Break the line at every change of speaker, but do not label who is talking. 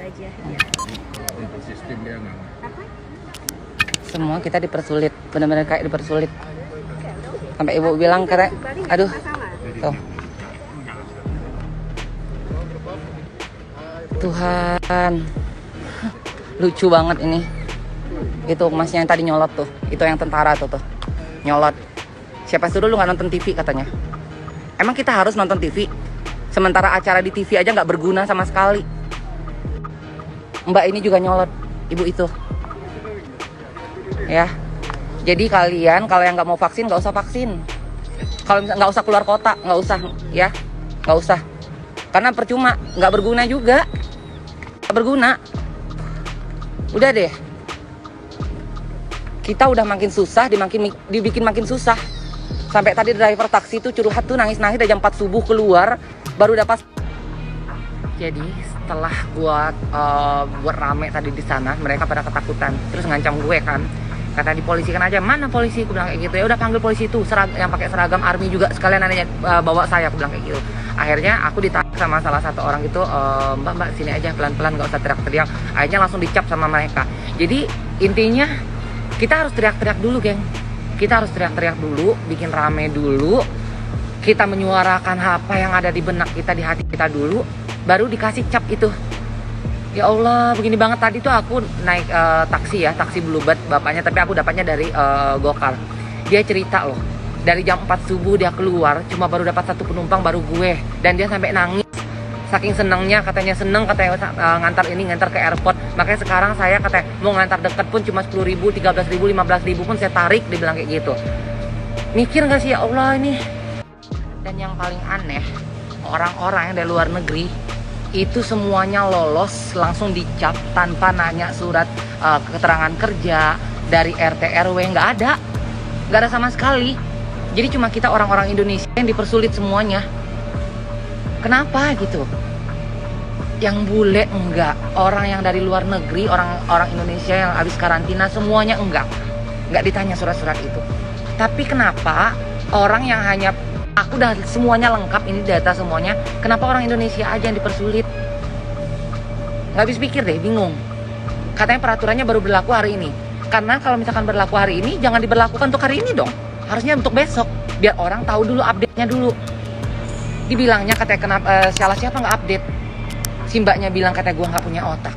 aja.
Itu sistem dia nggak.
Apa?
Semua kita dipersulit, benar-benar kayak dipersulit. Sampai ibu bilang karena, aduh, tuh. Tuhan, lucu banget ini. Itu masnya yang tadi nyolot tuh, itu yang tentara tuh nyolot. Siapa suruh lu nggak nonton TV katanya? Emang kita harus nonton TV? Sementara acara di TV aja nggak berguna sama sekali. Mbak ini juga nyolot, ibu itu. Ya, jadi kalian kalau yang nggak mau vaksin nggak usah vaksin. Kalau nggak usah keluar kota, nggak usah, ya, nggak usah. Karena percuma, nggak berguna juga. Nggak berguna. Udah deh. Kita udah makin susah, dibikin makin susah. Sampai tadi driver taksi itu curhat tuh nangis-nangis dari jam 4 subuh keluar, baru dapat. Jadi setelah buat rame tadi di sana, mereka pada ketakutan. Terus ngancam gue kan. Kata dipolisikan aja, mana polisi? Aku bilang kayak gitu. Ya udah panggil polisi itu, yang pakai seragam army juga sekalian nanya bawa saya, aku bilang kayak gitu. Akhirnya aku ditanya sama salah satu orang itu, mbak sini aja pelan-pelan, nggak usah teriak-teriak. Akhirnya langsung dicap sama mereka. Jadi intinya kita harus teriak-teriak dulu, geng. Kita harus teriak-teriak dulu, bikin rame dulu. Kita menyuarakan apa yang ada di benak kita, di hati kita dulu, baru dikasih cap itu. Ya Allah, begini banget. Tadi tuh aku naik taksi Bluebird bapaknya, tapi aku dapatnya dari Gokar. Dia cerita loh, dari jam 4 subuh dia keluar, cuma baru dapat 1 penumpang, baru gue. Dan dia sampai nangis, saking senengnya, katanya ngantar ke airport. Makanya sekarang saya katanya mau ngantar deket pun cuma 10.000, 13.000, 15.000 pun saya tarik, dia bilang kayak gitu. Mikir gak sih, ya Allah ini. Dan yang paling aneh, orang-orang yang dari luar negeri itu semuanya lolos, langsung dicap tanpa nanya surat keterangan kerja dari RT RW, nggak ada sama sekali. Jadi cuma kita orang-orang Indonesia yang dipersulit semuanya. Kenapa gitu? Yang bule enggak, orang yang dari luar negeri, orang Indonesia yang habis karantina semuanya enggak ditanya surat-surat itu. Tapi kenapa orang yang hanya aku udah semuanya lengkap, ini data semuanya, kenapa orang Indonesia aja yang dipersulit? Nggak habis pikir deh, bingung. Katanya peraturannya baru berlaku hari ini. Karena kalau misalkan berlaku hari ini, jangan diberlakukan untuk hari ini dong. Harusnya untuk besok, biar orang tahu dulu, update-nya dulu. Dibilangnya katanya kenapa siapa nggak update? Si mbaknya bilang katanya gue nggak punya otak.